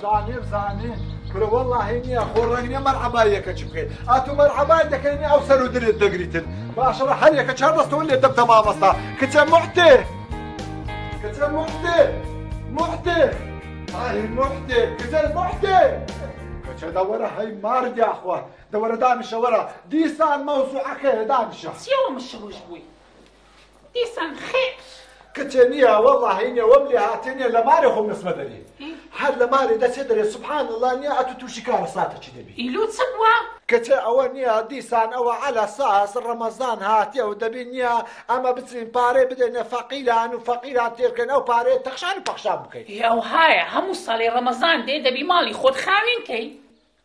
بزانێ کورە وەڵڵاهی نییە خۆڕەنگ نییە مەرحەباییەکە چ بکەیت ئاتو مەرحەبای دەکەینی ئەو سەر و درێت دەگریتن باشەڕە هەریەکە چهار دەستەوە لێ دەبتە مامەستا کچە موحتێ کچە موحتێ موحتێ ئای موحتێ کچە موحتێ کچە دەوەرە هەی ماردیاخوا دەوەرە دانیشە وەرە دیسان مەوزوعەکەیە دانیشە چیەوە مشەوش بووی دیسان خێر کچە نییە وەڵڵاهی نییە وەم لێ هاتێ نییە لە مارێ خۆم نسمە دەری هەر لە مارێ دەچێت دەرێ سوبحان الله نییە ئەتو تووشی کارە ساتە چی دەبی ئیلو چ بووە کچە ئەوە نییە دیسان ئەوە عەلا ساس ڕەمەزان هاتیە و دەبی نییە ئەمە بچین پارەی بدەینە فەقیران و فەقیران تێبکەن ئەو پارەیە تەخشان و پەخشان بکەین ئەو هایە هەموو ساڵی ڕەمەزان دێ دەبی ماڵی خۆت خاوین کەی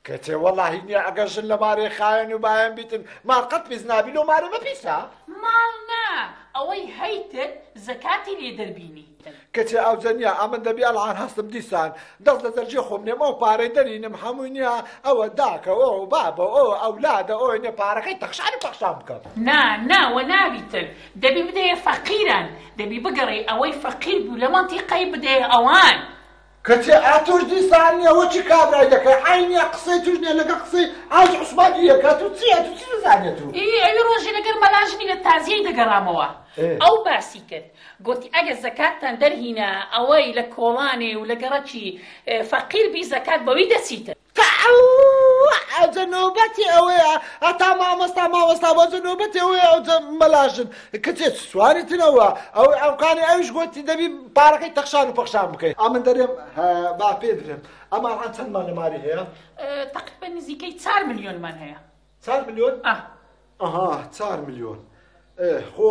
کچێ وەڵڵاهی نییە ئەگەر ژن لە مارێ خاوێن و بایان بیتن ماڵ قەت پیس نابی لەو مارە بەپیسە ماڵ نا ئەوەی هەیتت زەکاتی لێ دەربینی کچێ ئەو جەنیە ئەمن دەبی ئەڵان هەستم دیسان دەست لە دەرجێ خۆم نێم ئەو پارەی دەرینم هەمووی نییە ئەوە داکە ئەو بابە ئەو ئەولادە ئەوە نیە پارەکەی تەخشانی پەخشان بکەم ناوە ناویتن دەبی بدەیە فەقیران دەبی بگەڕێ ئەوەی فەقیر بوو لە مەنتیقەی بدەیە ئەوان کچێ ئاتوش دیسان نییە وە چی کابرای دەکەی عینیە قسەی توش نییە لەگە قسەی ئاج عوسمانیەکە تو چییە تو چی دەزانێت تو ئەوی ڕۆژی لەگەر مەلاژنی لە تازیەی دەگەڕامەوە ئەو باسی کرد گوتی ئەگە زەکاتتان دەرهینە ئەوەی لە کۆڵانێ و لە گەڕەکی فەقیر بی زەکات بەوەی دەچیتە ئەوجە نۆبەتی ئەوەیە هەتا مامۆستا بۆجە نۆبەتی ئەوەیە ئەوجە مەلاژن کچێ سوانیتنەوە ئەو ئەوکانی ئەویش گوتی دەبی پارەکەی تەخشان و پەخشان بکەیت ئەمن دەرێم با پێ درێم ئەمان چەندمان لەماری هەیە تەقریبەن نزیکەی 4 ملیۆنمان هەیە 4 ملیۆن؟ ئەها 4 ملیۆن خۆ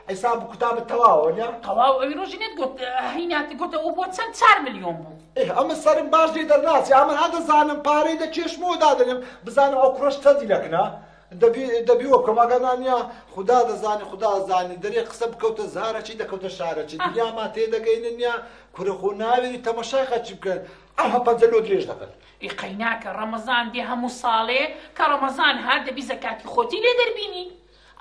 حیساب و کوتابت تەواوە نیە؟ تەواو ئەوی ڕۆژی نێت گوت هیناتی گوتە ئەو بۆ چەند 4 ملیۆن بوو ئەمە سەرم باش دێ دەرناچی ئەمن هەدەزانم پارەی دەچێشمەوە دادەنێم بزانم ئەو کوڕەش چەندی لەکنە دەبی وە بکەم ئەگەنانیە خدا دەزانی دەرێ قسە بکەوتە زارەچی دەکەوتە شارەچی دنیاما تێدەگەینە نییە کورە خۆ ناوێنی تەمەشای خەچی بکەن ئەوها پەنجەلۆ درێژ دەکەن قەیناکە ڕەمەزان دێ هەموو ساڵێ کە ڕەمەزان هات دەبی زەکاتی خۆتی لێ دەربینی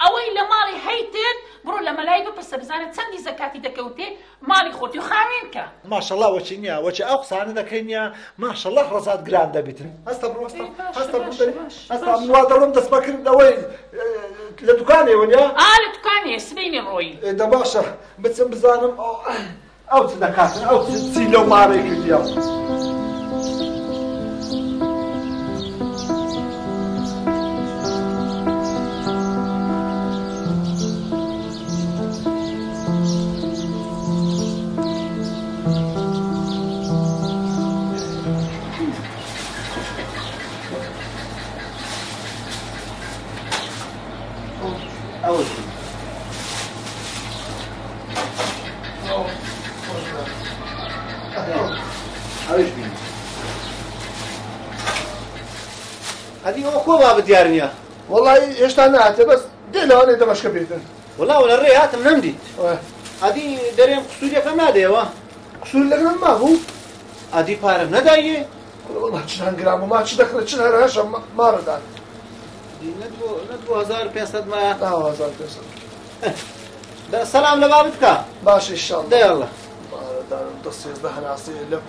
ئەوەی لە ماڵی هەیتت بڕۆ لە مەلای بپرسە بزانێت چەندی زەکاتی دەکەوتێ ماڵی خۆتی و خاوێن کە ماشەڵڵا وەچی نییە وەچی ئەو قسانە دەکەی نییە ماشەڵڵا ڕەزات گران دەبیتن هەستە بڕۆ هەستا منوا دەڕۆم دەست بەکردەوەی لە دوکانێوە نیە؟ لە دوکانێ سبەینێ ڕۆیی دە باشە بچم بزانم ئەو چ دەکاتن ئەو چی لەو مارەی کردیە هذه هو خو باب ديارنا والله ايش تنعت بس دينا انا دمشق بيتن والله ولا الريات منمدي هذه دريم قصوريا كما ديوا قصور لك ما هو هذه بارم ندايه والله شنو جرام ما دخلت شنو هاش ما ردان ندبو 1500 ما 1500 السلام لبابتك باش ان شاء الله ده يلا تصير ذهن عصير له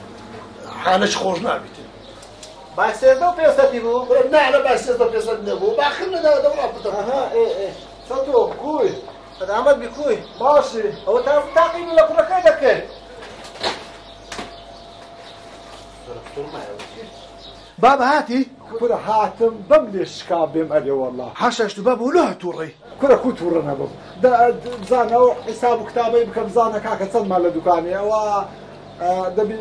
حالش خوجنا بيتن باسيزو بيستي بو نعم باسيزو بيستي بو باخرنا دورة بتر ايه صدو بكوي هذا عمل بكوي ماشي هو تعرف تعقيم ولا كنا كيدك بابا هاتي كرة هاتم بمليش كابيم علي والله حششت بابا ولا توري كرة كنت ورنا بابا ده بزانا حساب كتابي بكم بزانا كاكا تصد مال دكاني و دبي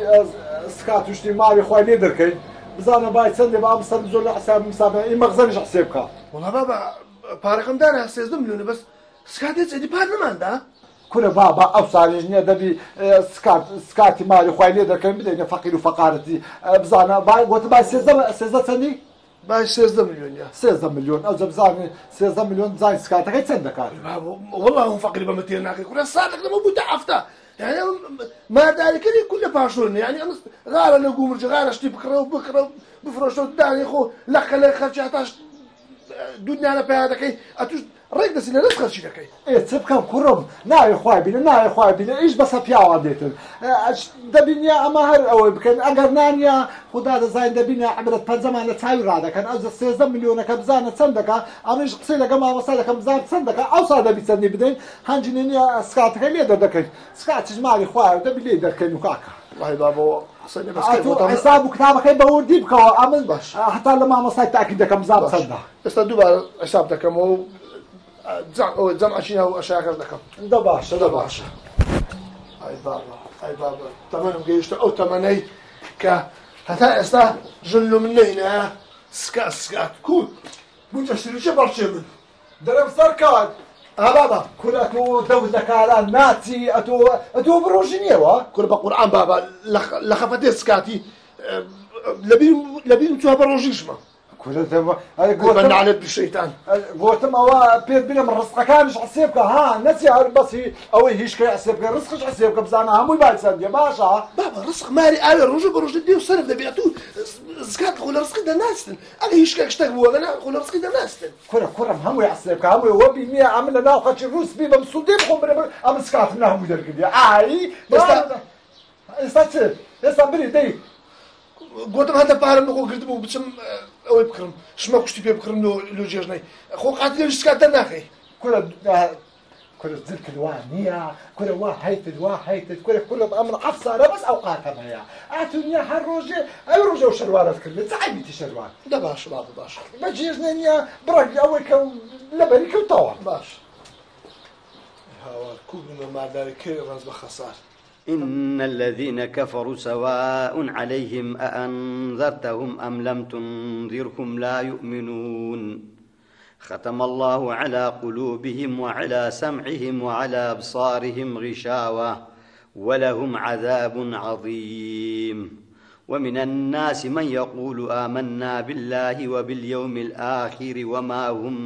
سكاتو اجتماعي خوالي دركي بزانا باي تصدي بابا صار بزول حساب مسابقة اي مغزنش حسابك والله بابا بارقم داري هسيز مليون بس سكاتي تسدي بارلمان ده كل بابا أو صاريجني دبي سكاتي مالي خوالي دركي بدينا فقير وفقارتي بزانا باي قلت باي سيزا ثاني باي 16 مليون يا 16 مليون او زبزاني 16 مليون زاين سكاتك هي تصدق والله هم فقري بمتين ناقي كل صادق لما بده عفته يعني ما ذلك اللي كله فاشلون يعني انا غار انا اقوم رجع غار اشتي بكره بفرشوا الداني خو لك خرجتاش دنيا انا بهذاك اتوش ڕێک دەسی لە دەست خەرچی دەکەی چ بکەم کوڕم ناوی خوای بینە ناوی خوای بینە ئیش بەسە پیاوە دێتن دەبینە ئەمە هەر ئەوەی بکەن ئەگەر نانیە خدا دەزانین دەبینە عبرەت پەنجەمان لە چاوی ڕادەکەن ئەو 13 میلیۆنەکە بزانە چەند دەکا ئەمەش قسەی لەگە مامۆستا دەکەم بزان چەند دەکا ئەوسا دەبی چەندی بدەین هەنجینە نییە سکاتەکە لێ دەردەکەین سکاتیش ماڵی خوایە دەبی لێ دەکەین و کاکە وای بابەوە حساب و کتابەکەی بەوردی بکەوە ئەمن باش هەتا لە مامۆستای تاکی دەکەم بزان چەندە ئێستا دووبارە حساب دەکەمەوە و جەمعەچینە و ئەشیاکەش دەکەم دە باشە دە باشە ئای بابا ئای بابا تەمەنم گەیشتە ئەو تەمەنەی کە هەتا ئێستا ژن و من نەینە سکات کووت بووتە شروچە بەڕچێ من دەرەم سەرکات بابا کورە تۆ دەوت لە کاران ناچی ئەتۆ بڕۆژی نییەوە کورە بە قورئان بابا لە خەفەتێ سکاتی لەبیرم چوە بە ڕۆژیشمە گوتم بشەیتان گوتم ئەوە پێت بینم ڕستقەکانش حسێ بکە ها نەچی هەر بەسی ئەوەی هیچکەی حسێ بکە ڕستقش حسێ بکە بزانە هەمووی باید چەندێ باشە بابا ڕستق ماری ئاوێ ڕۆژە بە ڕۆژە دێ و سەرف دەبێت و زکات خۆ لە ڕستقی دەناستن ئەگە هیچکە شتێک بووە گەنا خۆ لە ڕستقی دەناستن کوڕم هەمووی حسێ بکە هەمووی ئەوە بینیە ئەمن لە ناو خەچی ڕوس بی بەم سوودێ بخۆم برێ ئەم سکاتم نە هەمووی دەرکردی ئایی ئێستا چ ئێستا بری دەی گوتم هەتا پارەم بخۆ کرد بوو بچم ئەوەی بکڕم شمە کوشتی پێ بکڕم لۆ جێژنەی خۆ قاتی لەویش سکات دەرناخەی كل الزلك الوانية كل واحد الواحد كل أمر عفصارة بس أوقات هيا أعطوني هالروجة أي روجة وشروارات كله تعبي تشروار ده باش بابا باش بجيزنا نيا برق أول كم لبني كم طوال باش هوا كوب من ما ذلك رز بخسار إن الذين كفروا سواء عليهم أأنذرتهم أم لم تنذرهم لا يؤمنون ختم الله على قلوبهم وعلى سمعهم وعلى أبصارهم غشاوة ولهم عذاب عظيم ومن الناس من يقول آمنا بالله وباليوم الآخر وما هم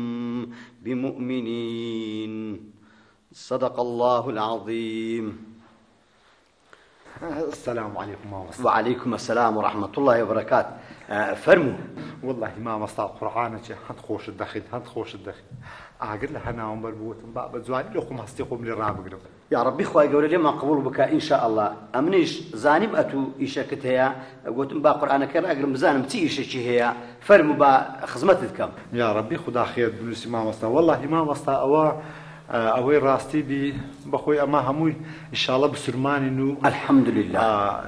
بمؤمنين صدق الله العظيم. السلام عليكم ماما. وعليكم السلام ورحمة الله وبركاته. فرموا. والله ماما صار قرآنك هند خوش الدخل هند خوش الدخل أقول لها أنا عمر بوتم بابا زواني لكم هستيقوم للرابق يا ربي خوي قولي لي ما قبول بك إن شاء الله أمنيش زانب أتو إيشكت هي قلت با قرآنك أقرب مزانم تي إيشك هي فرموا با خزمتكم. يا ربي خدا خير بلوسي ماما صار والله ماما صار أوي راستي بخوي أما هموي إن شاء الله بسرماني إنه الحمد لله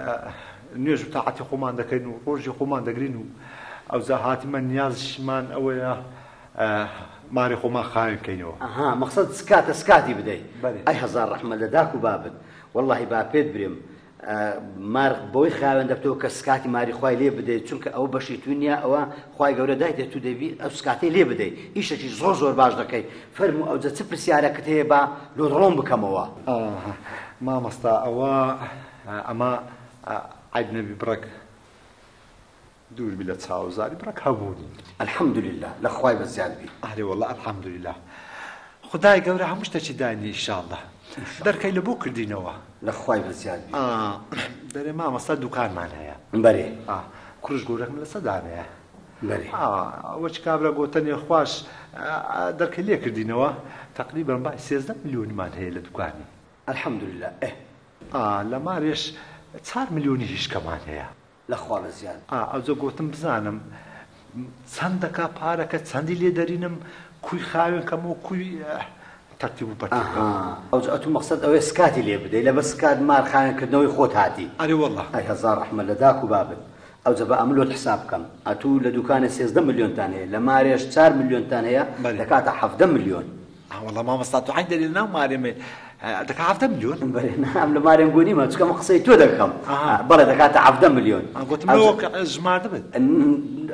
نيوز بتاعتي خمان دكينو روجي خمان دقرينو أو زهاتي من نيازش من أوي ماري خمان خاين كينو مقصد سكاتي بدي أي هزار رحمة لداك وبابد والله بابيد بريم مارق بوي خاوێن دەبتەوە کە سکاتی ماری خوای لێ بدەیت چونکە ئەو بەشی تو نییە ئەوە خوای گەورە دایتێت تو دەبی ئەو سکاتی لێ بدەیت ئیشێکی زۆر باش دەکەی فەرموو ئەوجە چ پرسیارەکەت هەیە بە لۆدڕۆم بکەمەوە. مامۆستا ئەمە عیب نەبی بڕێک دوور بی لە چاوزاری بڕێک هەبوونی الحمد لله لە خوای بەزیاد بی. ئەهلی وەڵڵا الحمد لله خدای گەورە هەموو شتێکی داینی ئینشاءالله دەرکەی لە بۆ کردینەوە لە خوای بەزیاد بی. دەرێ مامۆستا دوکانمان هەیە بەرێ کوڕش گەورەکم لە سەدانەیە بەرێ ئەوە چ کابرا گۆتەنێ خوش دەرکەی لێ کردینەوە تقریبا با 13 میلیۆنمان هەیە لە دوکانی الحمد لله لە مارێش 4 میلیۆنی هیچکەمان هەیە لە خوا بەزیاد. ئەوجە گۆتم بزانم چەند دەکا پارەکە چەندی لێ دەرینم کوی خاوێن کەم و کوی تەرتیب و پەرتیب ئەوجە ئەتوو مەقسەد ئەوەیە سکاتی لێ بدەیت لە بە سکات مار خاوێنکردنەوەی خۆت هاتی. ئەرێ وەڵڵا ئەی هەزار ڕەحمە لە داک و بابت ئەوجە بە ئەملۆت حساب بکەم ئەتوو لە دوکانە 13 میلیۆنتان هەیە لە مارێش 4 میلیۆنتان هەیە دەکاتە 17 میلیۆن. والله مامۆستا تو عین دەری ناو مارێمێ دەکا 17 میلیۆن ئەم لە مارێم گۆنیمە چکەمە قسەی تۆ دەکەم بەڵێ دەکاتە 17 میلیۆن. گوتم لەوە ژمارد بێت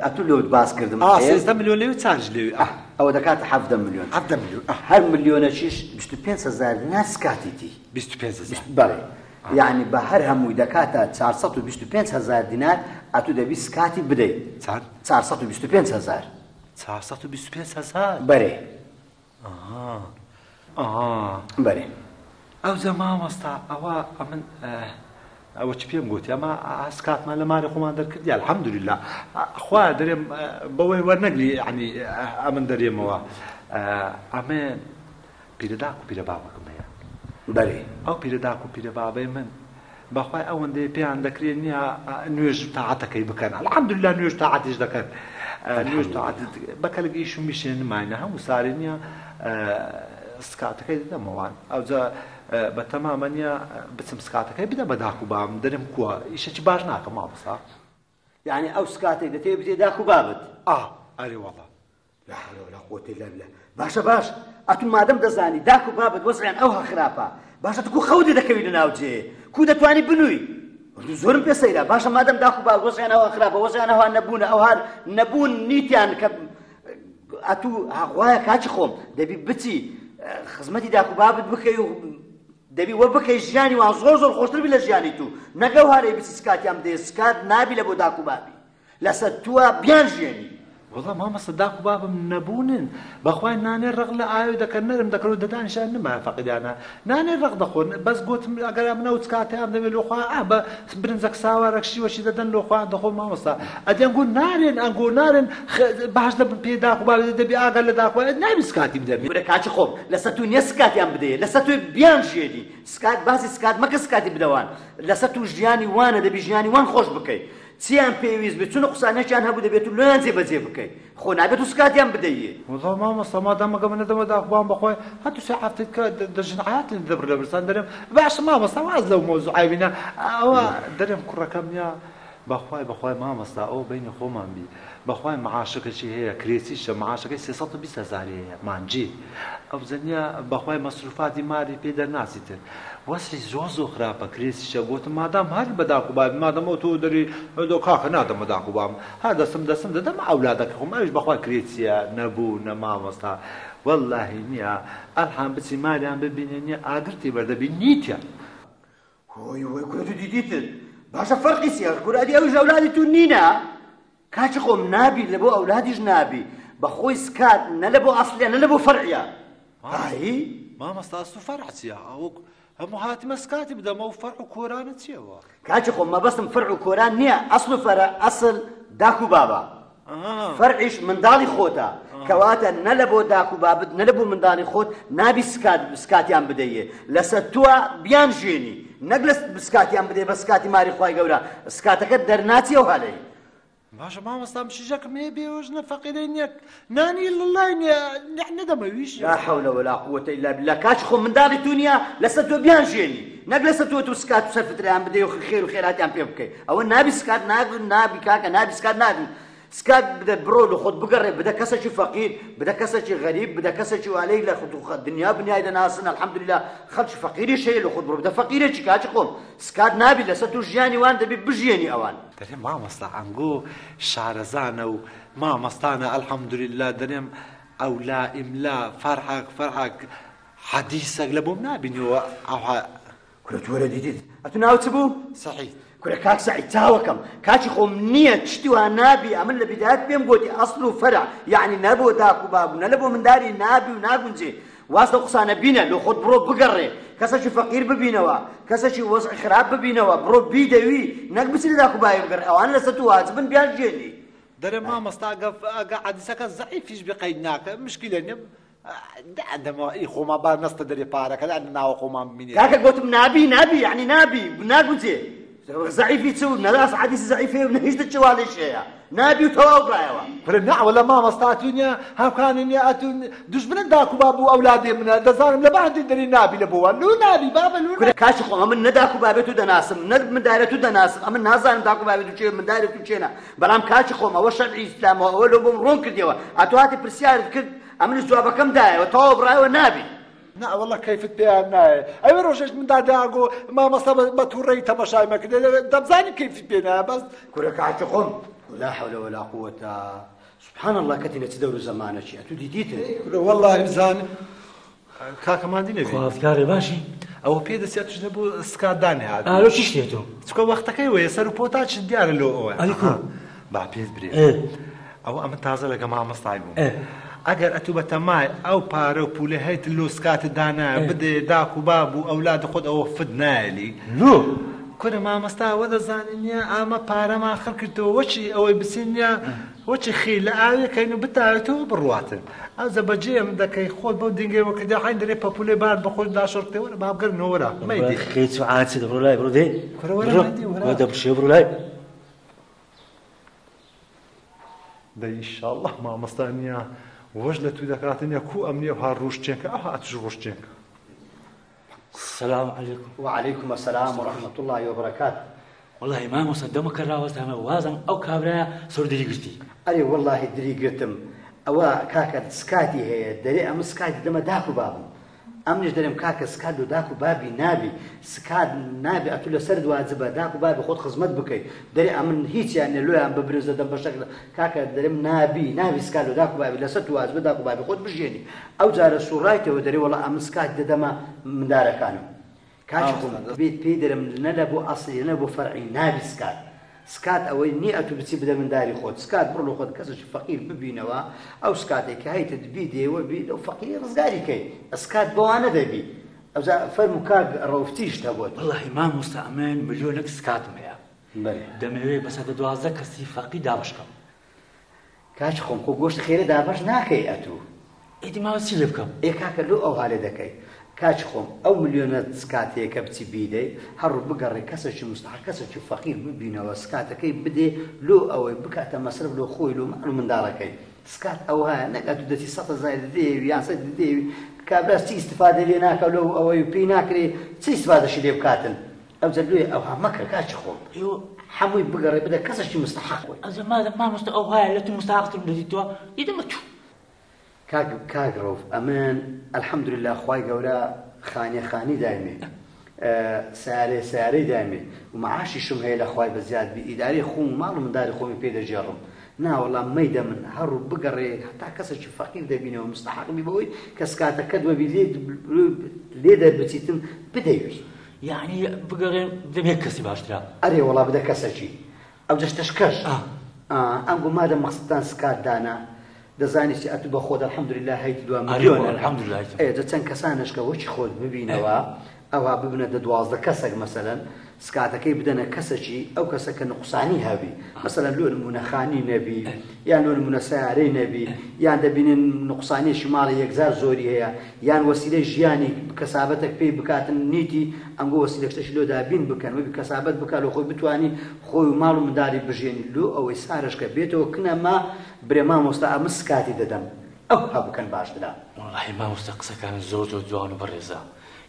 ئەتوو لەوت باس کردم 13 میلیۆن لێوێ چارج لێوێ ئەوە دەکاتە 17 میلیۆن. 17 میلیۆن هەر میلیۆنەکیش 25,000 دینار سکاتیتی 25,000 بەڵێ یعنی بە هەر هەمووی دەکاتە 425,000 دینار ئەتوو دەبی سکاتی بدەیت 425,000 425,000 بەرێ بەرێ. ئەوجە مامۆستا ئەمن ئەوە چ پێم گوتی ئەمە سکاتمان لە ماری خۆمان دەرکردی الحەمدولله خوا دەرێم بەوەی وەرنەگری یعنی ئەمن دەرێمەوە ئەمە پیرەداک و پیرە بابەکەم هەیە بەێ ئەو پیرەداک و پیرە بابەی من بەخوای ئەوەندەی پێیان دەکرێت نییە نوێژ تاعاتەکەی بکەن الحەمدولله نوێژ تاعاتیش دەکەن نوێژ تاعات بەکەلگەی شو میشێن نماینە هەموو سارێ نییە سکاتەکەی دەدەمەوان ئەوجا بە تەمامە نییە بچم سکاتەکەی بدە بە داک و بام دەرم کووە ئیشەکی باش ناکەم مامۆستا یعنی ئەو سکاتێک دەتێ بچێ داک و بابت ئەرێ وەڵڵا لا حول ولا قوة إلا بالله باشە باش ئەتون مادەم دەزانی داک و بابت وەزعیان ئەوها خراپە باشە کو خەوتی دەکەوی لە ناوجێ کو دەتوانی بنووی زۆرم پێ سەیرە باشە مادەم داک و بابت وەزعیان ئەوها خراپە وەزعیان ئەوها نەبوونە ئەوها نەبوون نیتیان کە ئەتوو وایە کاچی خۆم دەبی بچی خزمەتی داک و بابت بکەی و دەبی وە بکەی ژیانی وان زۆر زۆر خۆشتر بی لە ژیانی تو نەگەو هەرەی بچی سکاتیان بدەی سکات نابی لە بۆ داک و بابی لەسەر تووە بیان ژێنی والله مامۆستا داک و بابم نەبوونن بەخوای نانێ ڕق لە ئاوی دەکەن نەرم دەکەن و دەدانیشان نما فەقیدانە نانێ ڕق دەخۆن بەس گوتم ئەگەر منە و سکاتیان دەبێت لۆخوا بە برنجەک ساوارەك شیوەشی دەدەن لۆخوا دەخۆن مامۆستا ئەدی ئەنگۆ نارێن ئەنگۆ نارن باش دەبن پێ داک و بابی دەبی ئاگەر لە داک و بابی نابی سکاتی بدەبێت وەرە کاچی خۆم لەسەر تو نییە سکاتیان بدەیە لەسەر توی بیان ژێنی سکات باسی سکات مەکە سکاتی بدەوان لەسەر تو ژیانی وانە دەبی ژیانی وان خۆش بکەیت چیان پێویست بێت چونە قسانەکیان هەبوو دەبێت و لۆیان جێبەجێ بکەیت خۆ نابێت و سکاتیان بدەیە والله مامۆستا مادامەگە من نەدەمە داک و بام بەخوای هەتوو سێ هەفتەیە کە دەژنعاتن دەبر لە برسان دەرێم باشە مامۆستا واز لەو مۆزوعای بینە ئەوە دەرێم کوڕەکەم نییە بەخوای مامۆستا ئەو بینی خۆمان بی بەخوای معاشەکەی هەیە کرێسیشە معاشەکەی 320,000 هەیە مانجی ئەو زەنیە بەخوای مەسروفاتی ماری پێ دەرناسیتر وەسی زۆر خراپە کرێسیشە گوتم مادام هەر بە داک و بابی مادام ئەو تۆ دەری کاکە نادەمە داک و بام هەر دەسم دەدەم ئەولادەکە خۆم ئەویش بەخوای کرێسیە نەبوو نە مامۆستا وەڵڵاهی نییە ئەلحام بچی ماریان ببینێ نییە ئاگرتی بەردەبی نیتیان هۆی وەی کورە تو دیدیتر باشە فەرقی چییە کورادی ئەویش ئەولادی تو نینە کاچی خۆم نابی لە بۆ ئەولادیش نابی بەخۆی سکات نە لە بۆ ئەسڵیە نە لە بۆ فەرعیە هایی مامۆستا ئەسڵ و فەرع چییە هەموو هاتیمە سکاتی بدەمە و فەرع و کۆرانە چییەوە کاچی خۆم مەبەستم فەرع و کۆران نییە ئەسڵ و فەرع ئەسڵ داک و بابە فەرعیش منداڵی خۆتە کەواتە نە لە بۆ داک و بابت نە لە بۆ منداڵی خۆت نابی سکاتیان بدەیە لەسەر تووە بیان ژێنی نەک لە سکاتیان بدەیە بە سکاتی ماری خوای گەورە سکاتەکەت دەرناچی ئەو هەلەی باشە مامۆستا شیژەکەم هەیە بێوەژ نە فەقیرەی نییە نانی لەڵای نییە نەدەمەویش لا حول ولا قوة إلا بالله کاچ خۆ منداڵی تو نییە لەسەر تۆ بیان ژێنی نەک لەسەر تۆ تو سکات و سەرفتریان بدەی و خێر و خێراتیان پێ بکەیت ئەوە نابی سکات نابی کاکە نابی سکات نابی سکات بدە بڕۆ لە خۆت بگەڕێ بدە کەسێکی فەقیر بدە کەسێکی غەریب بدە کەسێکی والەی لە دنیا بنیای دەناسن الحەمدولله خەڵکی فەقیریش هەیە لە خۆت بڕۆ بدە فەقیرێکی کاچ خۆم سکات نابی لەسەر تو ژیانی وان دەبی بژێنی ئەوان دەرێم مامۆستا ئەنگۆ شارەزانە و مامۆستانە الحەمدولله دەرێم ئەولا ئیملا فەرحەک حەدیسەک لە بۆم نابینیەوە ئەوها کورە تووەرە دیدیت ئەتو ناوت چ بوو سەحی کورە کاک سەعید چاوەکەم کاچی خۆم نییە چتی وان نابی ئەمن لە بیدایەت پێم گوتی ئەسڵ و فەرع یعنی نە بۆ داک و بابوو نە لە بۆ منداری نابی و ناگونجێ واستە قسانە بینە لە خۆت بڕۆ بگەڕێ کەسێکی فەقیر ببینەوە کەسێکی وەزعی خراپ ببینەوە بڕۆ بیدەوی نەک بچی لە داک و بابی بگەڕێ ئەوانە لەسەر تو واجبن بیان ژێنی دەرێ مامۆستا ئەگە حەدیسەکە زەعیفیش بقەید ناکە مشکلە نییە دەمەوە خۆمان بار نەستە دەرێ پارەکە لە ناوە خۆمان ببینێ کاکە گوتم نابی یعنی نابی ناگونجێ زعیفی چ و نەلاس حەدیسی زەعیفێ و هیچ چواڵیش هەیە نابی و تەواو بڕایەوە پرە نەوە لە مامۆستا تو نییە هاوکانی نییە ئەتو دوژمنە داک و باب و ئەولادێ منە دەزانم لە بەهەندی دەری نابی لە بۆوە لو نابی بابە لو کاچی خۆم ئەمن نە داک و بابێت و دەناسم نە مندارێت و دەناسم ئەمن نازانم داک و بابێت و چێ مندارێت و چێنە بەڵام کاچی خۆم ئەوە شەرعی ئیسلامەوە ئەوە لەو بۆم ڕوون کردیەوە ئەتو هاتی پرسیارت کرد ئەمنش جوابەکەم دایەوە تەواو بڕایەوە نابی نا والله كيفت بيان ناي اي روجش من داغو ما مصاب بتوري تماشاي ما كده دبزاني كيف بينا بس كرك عتقم لا حول ولا قوه سبحان الله كتنه تدور زمانه شي تو ديديت والله انسان كاكا ما دينه خافكاري ماشي او بيد سياتش نبو سكاداني هذا الو شيشتو تكو وقتك وي سر بوتاش ديار لو عليكم با بيد بري او ام تازه لك ما مصايبو ئەگەر ئەتوو بە تەمای ئەو پارە و پولە هەیت لۆ سکاتت دانا بدێ داک و باب و ئەولاد خۆت ئەوە فت نایلی کورە مامۆستا وە دەزانین نیە ئامە پارەمان خڕ کردەوە وەچی ئەوەی بچین نیە وچی خی لە ئاوێکەین و بتاوێتەوە بڕواتن ئەو زەبەجێم دەکەی خۆت بەو دینگەوە کە دەحین دەرێ پەپولێ بار بە خۆت داشڕکتەوە بابگەرنەوەرە مەیدی خێت و عاچ دەبڕۆ لای بڕۆ دێ بڕۆ دەبشێ بڕۆ لای دەی ئینشاءڵڵا مامۆستا نییە وەش لە توی دەکاتنیە کو ئەم نییە هەر ڕوشتێنکە ئەو هاتوش ڕوشتێنکە السلام عليكم. وعليكم السلام ورحمة الله وبركاته. والله ما مصدمك الراوز هم وازن أو كابرا صور دريقتي. أري والله دريقتم أو كاكا سكاتي هي دري أم سكاتي دم داكو باب أم نش دريم كاكا سكات داكو بابي نابي سكات نابي أتولى سرد واجبة داكو بابي خود خدمت بكي دري أم هيك يعني لو أم ببرز دم بشكل كاكا دريم نابي سكات داكو بابي لسرد واجبة داكو بابي خود بجيني أو جار سورايته ودري والله أم سكات دم من دار كانوا كاشخون بيت بيدرم نلبو أصلي نلبو فرعي نابي سكات أو نيئة بتسيب بدأ من داري خود سكات برلو خود كسر فقير ببينوا أو سكاتك هاي تدبيدي وبيد أو فقير رزقاري كي سكات بوانا دبي أو زا فرمو كاج روفتيش تبود والله ما مستأمن مليونك سكات معه بله دموي بس هذا دوازة كسي فقير دابشكم كاشخون كو قوشت خير دابش ناكي أتو إيدي ما وسيلة بكم إيه كاكا لو أو هالي دكي كاشخوم أو مليونات سكاتي كبتي بيدي هرب بقري كسر مستحق كسر فقير ببينا وسكاتكي بدي لو أو بكاتا مصرف لو خوي لو معلوم من داركي سكات أو ها نقاتو دتي سطة زايد ديوي يعني سد ديوي كابلاس تي استفادة ليناك لو أو يبيناكري تي استفادة شي بكاتن أو زلوي أو ها مكر كاشخوم أيوه حموي بقري بدا كسر مستحق أذا ما مستحق أو هاي لا مستحق تمديتوا يدمتوا كاغروف أمان الحمد لله خواي قولا خاني دائمي ساري دائمي ومعاشي شم هي لخواي بزياد بإداري خوم مالو من داري خومي بيدا جرم نا والله ميدا من هرو بقري حتى كسر فقير دابينه ومستحق بيبوي كسكاتا كدوه ليدا بتيتم بدايوي يعني بقري بدا بيكسي باشترا أري والله بدا كسر شي أو جاش تشكش أنقو ماذا مقصدان سكات دانا دزاني سي أتو بخود الحمد لله هيت دوا مليون الحمد لله إيه دتن كسانش كوش خود ببينوا أو ببنا دوازده كسر مثلا سكاتا كي بدنا كسشي أو كسك نقصاني هبي مثلا لون منخاني نبي يعني لون منساري نبي يعني دبين نقصاني شمالي يجزار زوري هي يعني وسيلة جياني كسابتك في بكات نيتي أنقو وسيلة تشلو دابين بكان وبكسابت بكالو خوي بتواني خوي مالو مداري بجين لو أو يسارش كبيته وكنا ما بريما مستعى مسكاتي ددم أو هابو كان باش دا والله ما مستقصى كان زوج وجوان وبرزا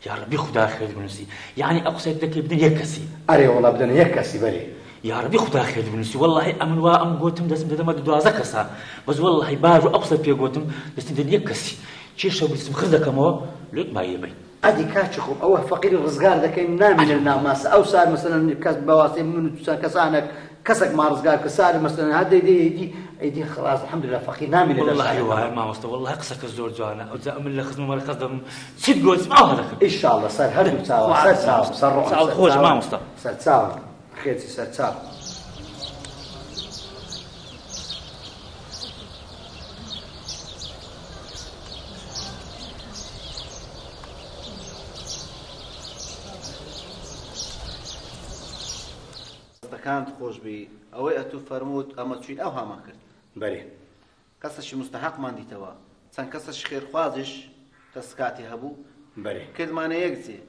يا ربي خدا خير بنسي يعني أقصد لك بدنا يكسي أري والله بدنا يكسي بري يا ربي خدا خير بنسي والله أمن وأم قوتم دسم دم دوازة كسا بس والله باجو أقصد في قوتم بس بدنا يكسي شيء شو بس مخزك ما ليك ما يبي أدي كاتشخوم أو فقير الرزقار ذاك نامن الناماس أو صار مثلا كسب بواسير من كسانك كسك مع رزقار كسار مثلا هذا يدي خلاص الحمد لله فقير نامن والله ايوه ما مست والله قصك الزور جوانا او من الخدمه مال قصدهم ست جوز ما هذا ان شاء الله صار هرب صار خوش ما مست صار خير صار كانت خوش بي أو أتو فرموت أما تشين أو هما كرت بري قصش مستحق ما دي توا سان قصش خير خوازش تسكاتي هبو بري كل ما نيجزي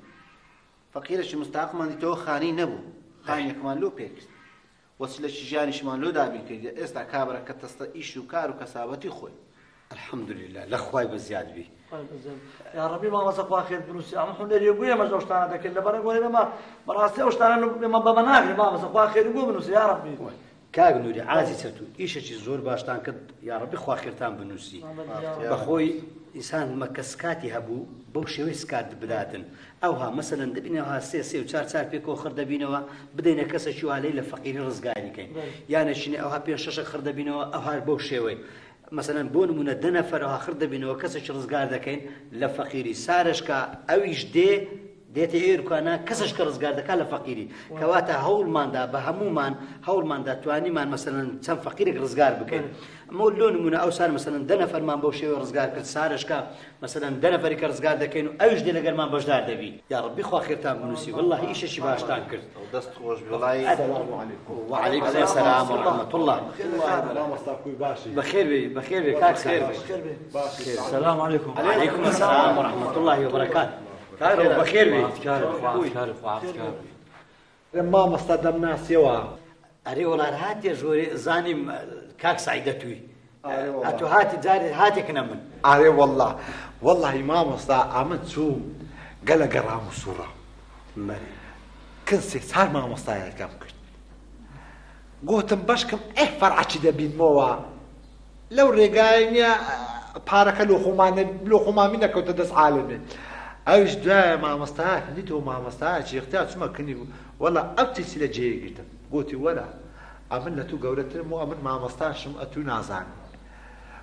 فقيرش مستحق ما دي توا خاني نبو خاني كمان لو بيك وسيلة جاني شمان لو دابين كي استا كابرا كتستا إيشو كارو كسابتي خوي الحمد لله لخواي بزياد بي يا ربي ما مسك واخر بنوسي عم حنا يقول ما جوشتانا داك اللي برا قول ما راسي اوشتانا ما بمناغي ما مسك واخر يقول بنوسي يا ربي كاغ نوري عازي ترتو ايش زور باشتان كد يا ربي خو اخرتان بنوسي بخوي انسان مكسكاتي هبو بوشوي سكات بلادن اوها مثلا دبينها سي وشار بيكو خرد بينوا بدينا كسشوا عليه لفقير رزقاني كاين يعني شنو اوها بين شاشه خرد بينوا اوها بوشوي مثلا بون من الدنفر وها خرد بينوا كسش رزقار دكين لفقيري سارشكا اويش دي دێتە ئێرکانە کەسش کە ڕزگار دەکات لە فەقیری کەواتە هەوڵماندا بە هەمومان هەوڵماندا توانیمان مەسەلەن چەند فەقیرێک ڕزگار بکەین ئەمە لۆ نمونە ئەو سار مەسەلەن 10 نەفەرمان بەو شێوە ڕزگار کرد سارشکە مەسەلەن 10 نەفەری کە ڕزگار دەکەین و ئەوش دێ لەگەرمان بەشدار دەبی یا ڕەبی خوا خێرتان بنووسی والله ئیشێکی باشتان کرد دەست خۆش بڵای وعليكم السلام ورحمة الله بخير بي بخير بي كاك خير بي السلام عليكم وعليكم السلام ورحمة الله وبركاته بخير بي ما مستدام ناسيوا أري والله هاتي جوري زاني كاك سعيدتوي أتو هاتي جاري هاتي كنمن أري والله ما مستا عملت شو قال قرام الصورة مري كنسي صار ما مستا كم كنت قوتم باشكم فرعتي دبين موا لو رجعنا بارك لو خمامنا كنت دس عالمي أيش دا ما مستعد نيتو ما مستعد شيء اختيار شو ما كني والله أبتي سلا جاي قلت قلتي ولا أمن لا تو قولت مو أمن ما مستعد شو أتو نازعني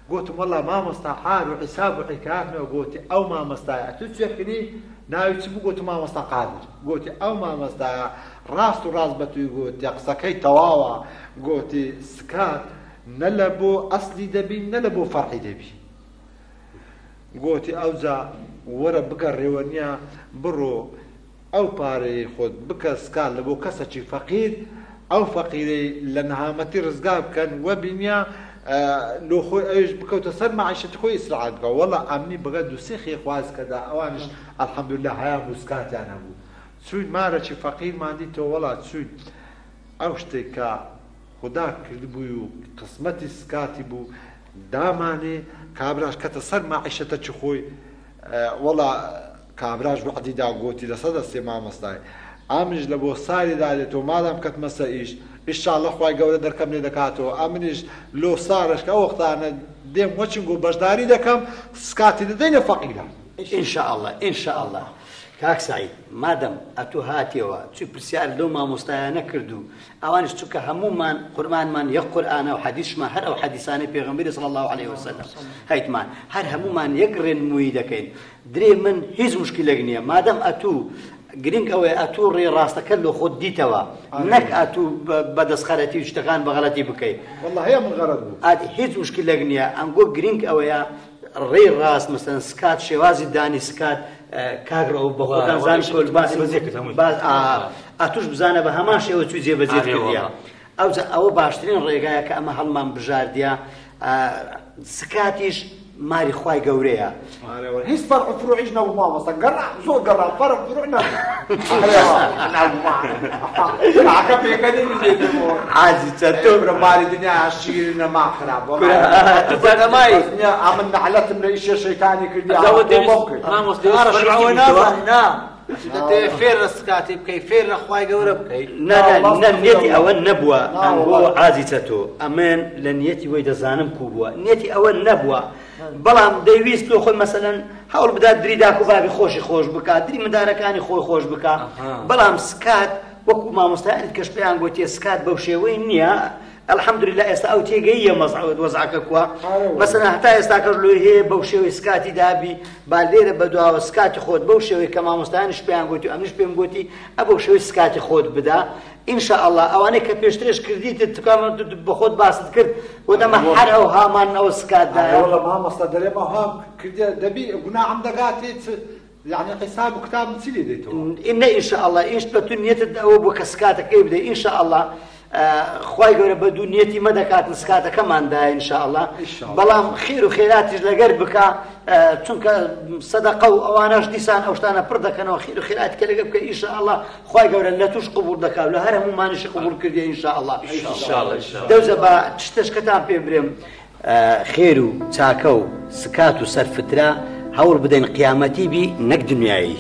قلت والله ما مستعد وحساب وحكاياتنا وقلت أو ما مستعد تشوفني ناوي تبغى قلت ما مستعد قادر قلت أو ما مستعد راس راس بتوي قلت يقصكي تواوا قلت سكات نلبو أصلي دبي نلبو فرحي دبي قلت أوزع ورا بقى الريوانيا برو أو باري خود بقى سكال لبو كساتشي فقير أو فقيري لأنها متي رزقاب كان وبنيا لو خو ايش بكو تصير معيشة خوي اسرعت بقى والله امني بقى دوسيخي خواز كذا اوانش الحمد لله هيا مسكات انا ابو سويد ما رشي فقير ما عندي تو والله سويد اوشتي كا خداك لبو قسمتي سكاتي بو داماني كابراش كتصير معيشة خوي والله كابراش وحدي دا قوتي لصدى السماء مصداي امنج لبو صاري دالتو مادام كتمسا ايش ان شاء الله خوای گەورە دەرکەم لێ دەکاتەوە ئەمنیش لۆ سارش کە ئەو وەختانە دێم وەچنگۆ بەشداری دەکەم سکاتی دەدەینە فەقیرە ان شاء الله ان شاء الله كاك سعيد مادام اتو هاتيوا تشوف برسيار لو ما مستعانه كردو اوانش تشوك همومان قرآن من يقرآن او حديث ما هر او حديثاني پیغمبر صلى الله عليه وسلم هيت مان هر همومان يقرن مويدكين دري من هیچ مشكله غنيه مادام اتو گرنگ ئەوێ ئەتوو ڕێ ڕاستەکە لە خۆت دیتەوە نەک ئەتوو بەدەستخەرەتی و شتەکان بە غەڵەتی بکەیت والله هەیە من غەرەت بوو هیچ مشکلێک نییە ئەنگۆ گرنگ ئەوەیە ڕێ ڕاست مەسەن سکات شێوازی دانی سکات کاگڕەوە بە خۆتان زانی کۆل باسی ئەتوش بزانە بە هەمان شێوە چوی جێبەجێ کردیە ئەوە باشترین ڕێگایە کە ئەمە هەڵمان بژاردیە سکاتیش ماری خوای گەورەیە هیچ فەرق فروعیش نەبوو مامۆستا گەڕا زۆر گەڕا فەرق فروع نەبوو عەکە پێکەنی بژێتەوە عازی چەتۆ برە ماری دنیا شیر نەما خراپ دەمای ئەمن نەحەلەتم لە ئیشە شەیتانی کردی فێر لە سکاتی بکەی فێر لە خوای گەورە بکەی نێتی ئەوە نەبووە ئەمبۆ عازی چەتۆ ئەمێن لە نیەتی وەی دەزانم کو بووە نیەتی ئەوە نەبووە بەڵام دەیویست لۆ خۆی مەسەلەن هەوڵ بدات دری داک و بابی خۆشی خۆش بکات دری مندارەکانی خۆی خۆش بکات بەڵام سکات وەکو مامۆستایان کەش پێیان گوتێ سکات بەو شێوەی نییە الحمدلله ئێستا ئەو تێگەیە وەزعەکە کووە مەسەلەن هەتا ئێستا کەش لۆ هەیە بەو شێوەی سکاتی دابی با لێرە بەدواوە سکاتی خۆت بەو شێوەی کە مامۆستایانش پێیان گوتی و ئەمنیش پێم گوتی ئەبەو شێوەی سکاتی خۆت بدا ئینشاء الله ئەوانەی کە پێشترش کردیت بە خۆت باست کرد وەدەمە هەر ئەو هامان ئەو سکاتدایە والله مامۆستا دەرێمە هام کردە دەبی گوناحم دەگاتێت يعني حساب وكتاب نسيلي ديتو إن شاء الله إيش بتونية أو بكسكاتك كيف إن شاء الله خواهي قولة بدون نيتي مدكات نسكاتك كمان ده إن شاء الله بلام خير وخيرات لقربك چونك صدقة وأناش ديسان أو شتانا بردكنا وخير وخيرات كلقبك إن شاء الله خواهي قولة لا توش قبول دكا ولا هرمو ما نش قبول كردي إن شاء الله إن شاء الله دوزة با تشتش كتان بيبريم خيرو تاكو سكاتو سرفترا هەوڵ بدەین قیامەتی بی نەک دنیایی